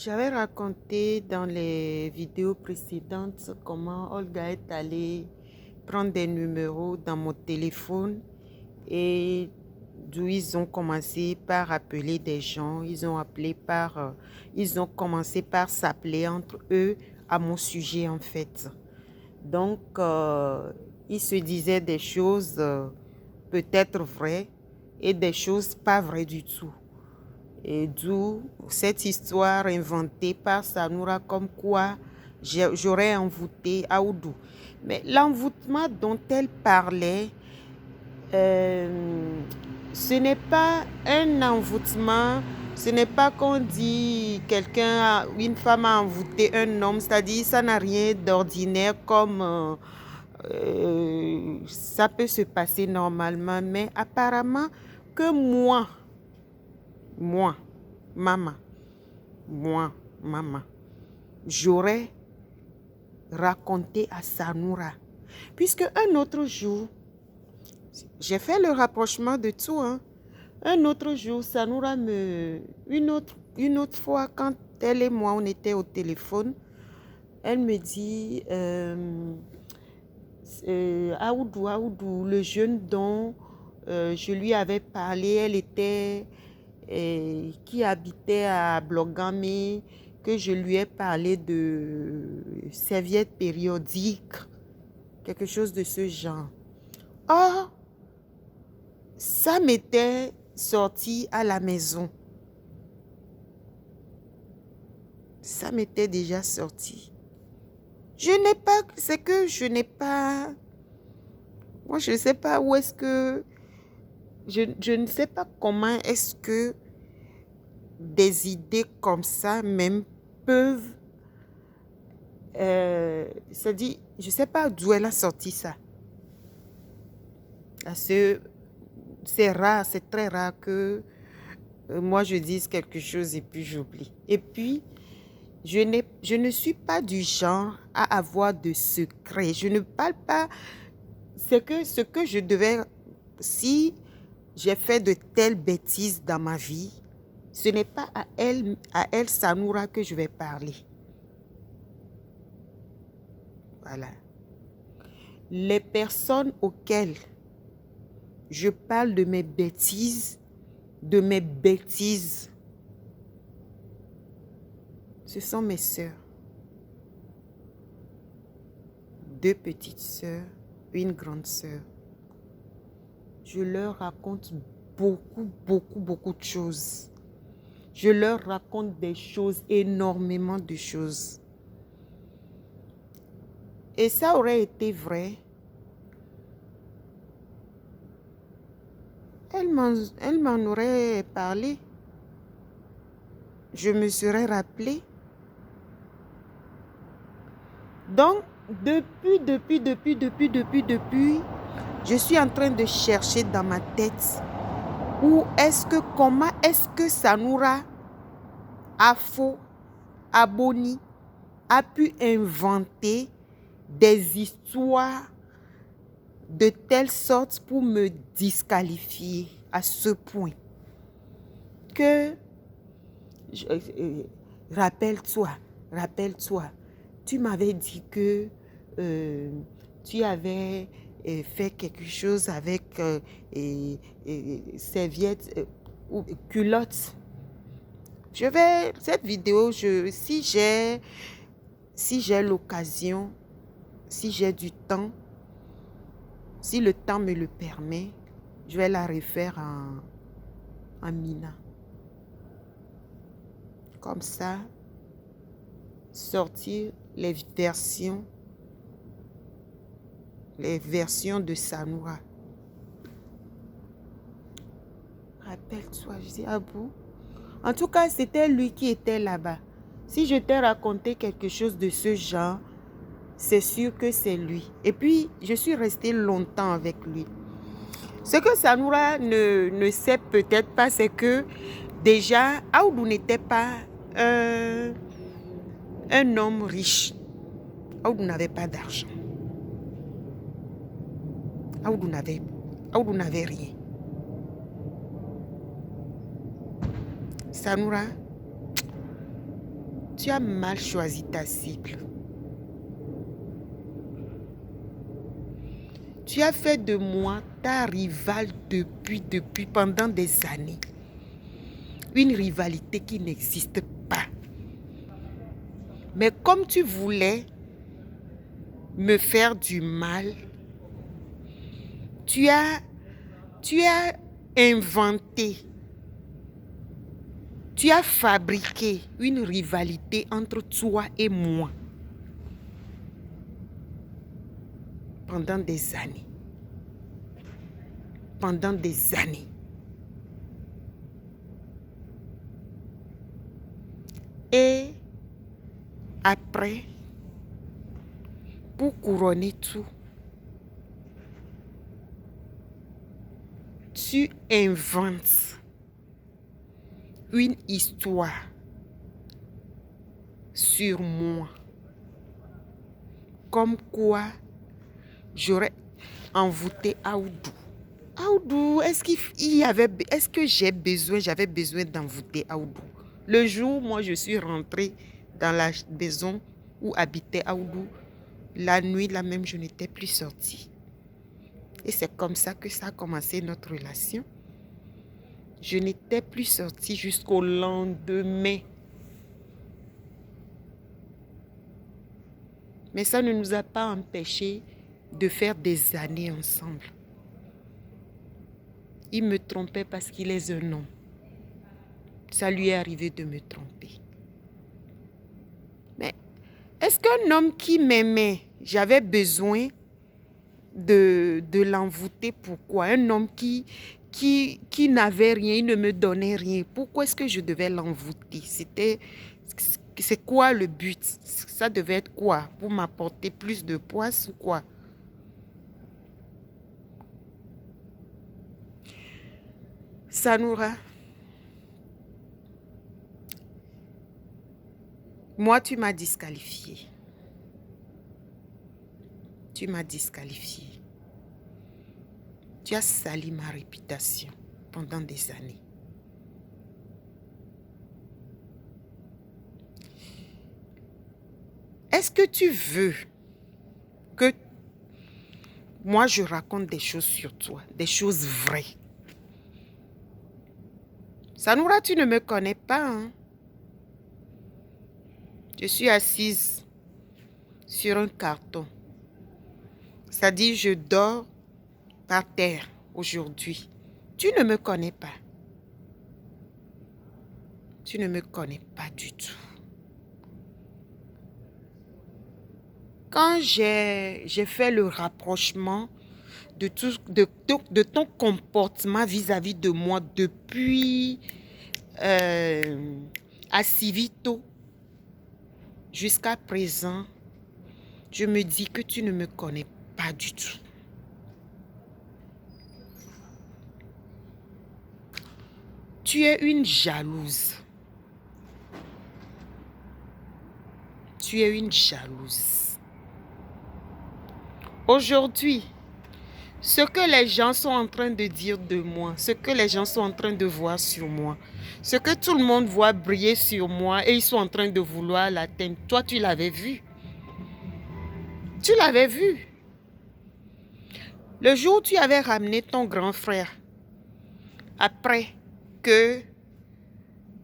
J'avais raconté dans les vidéos précédentes comment Olga est allée prendre des numéros dans mon téléphone et d'où ils ont commencé par appeler des gens. Ils ont commencé par s'appeler entre eux à mon sujet en fait. Donc, ils se disaient des choses peut-être vraies et des choses pas vraies du tout. Et d'où cette histoire inventée par Sanoura comme quoi j'aurais envoûté Aoudou. Mais l'envoûtement dont elle parlait, euh, ce n'est pas un envoûtement, ce n'est pas qu'on dit une femme a envoûté un homme, c'est-à-dire ça n'a rien d'ordinaire comme ça peut se passer normalement, mais apparemment que moi, maman, moi, maman, j'aurais raconté à Sanoura. Puisque un autre jour, j'ai fait le rapprochement de tout. Hein. Un autre jour, une autre fois, quand elle et moi, on était au téléphone, elle me dit, Aoudou, le jeune dont je lui avais parlé, qui habitait à Blogame, que je lui ai parlé de serviettes périodiques, quelque chose de ce genre. Or, ça m'était sorti à la maison. Ça m'était déjà sorti. C'est que je n'ai pas, moi je ne sais pas où est-ce que, je ne sais pas comment est-ce que des idées comme ça même peuvent, c'est-à-dire, je ne sais pas d'où elle a sorti ça. Parce que c'est rare, c'est très rare que moi je dise quelque chose et puis j'oublie. Et puis, je ne suis pas du genre à avoir de secrets. Je ne parle pas, ce que je devais, si j'ai fait de telles bêtises dans ma vie, ce n'est pas à elle, Sanoura, que je vais parler. Voilà. Les personnes auxquelles je parle de mes bêtises, ce sont mes sœurs. 2 petites sœurs, une grande sœur. Je leur raconte beaucoup de choses. Je leur raconte des choses, énormément de choses. Et ça aurait été vrai. Elle m'en aurait parlé. Je me serais rappelé. Donc, depuis, je suis en train de chercher dans ma tête comment est-ce que Sanoura Afo Aboni a pu inventer des histoires de telle sorte pour me disqualifier à ce point que, rappelle-toi, tu m'avais dit que tu avais fait quelque chose avec serviettes ou culottes. Cette vidéo, si j'ai l'occasion, si j'ai du temps, si le temps me le permet, je vais la refaire en Mina. Comme ça, sortir les versions de Sanoura. Rappelle-toi, je dis, ah bon? En tout cas, c'était lui qui était là-bas. Si je t'ai raconté quelque chose de ce genre, c'est sûr que c'est lui. Et puis, je suis restée longtemps avec lui. Ce que Sanoura ne sait peut-être pas, c'est que déjà, Aoudou n'était pas un homme riche. Aoudou n'avait pas d'argent. Aoudou n'avait rien. Sanoura, Tu as mal choisi ta cible. Tu as fait de moi ta rivale pendant des années. Une rivalité qui n'existe pas. Mais comme tu voulais me faire du mal, tu as inventé, tu as fabriqué une rivalité entre toi et moi pendant des années. Pendant des années. Et après, pour couronner tout, tu inventes une histoire sur moi. Comme quoi, j'aurais envoûté Aoudou. Aoudou, est-ce que j'avais besoin d'envoûter Aoudou? Le jour où moi je suis rentrée dans la maison où habitait Aoudou, la nuit là même, je n'étais plus sortie. Et c'est comme ça que ça a commencé notre relation. Je n'étais plus sortie jusqu'au lendemain. Mais ça ne nous a pas empêchés de faire des années ensemble. Il me trompait parce qu'il est un homme. Ça lui est arrivé de me tromper. Mais est-ce qu'un homme qui m'aimait, j'avais besoin de l'envoûter? Pourquoi? Un homme qui n'avait rien, il ne me donnait rien. Pourquoi est-ce que je devais l'envoûter? C'est quoi le but? Ça devait être quoi? Pour m'apporter plus de poisse ou quoi? Sanoura, moi tu m'as disqualifiée. Tu m'as disqualifiée. Tu as sali ma réputation pendant des années. Est-ce que tu veux que moi je raconte des choses sur toi, des choses vraies? Sanoura, tu ne me connais pas, hein? Je suis assise sur un carton. C'est-à-dire, je dors par terre aujourd'hui. Tu ne me connais pas. Tu ne me connais pas du tout. Quand j'ai fait le rapprochement de ton comportement vis-à-vis de moi depuis Asivito jusqu'à présent, je me dis que tu ne me connais pas du tout. Tu es une jalouse. Tu es une jalouse. Aujourd'hui, ce que les gens sont en train de dire de moi, ce que les gens sont en train de voir sur moi, ce que tout le monde voit briller sur moi et ils sont en train de vouloir l'atteindre, toi tu l'avais vu. Tu l'avais vu. Le jour où tu avais ramené ton grand frère, après que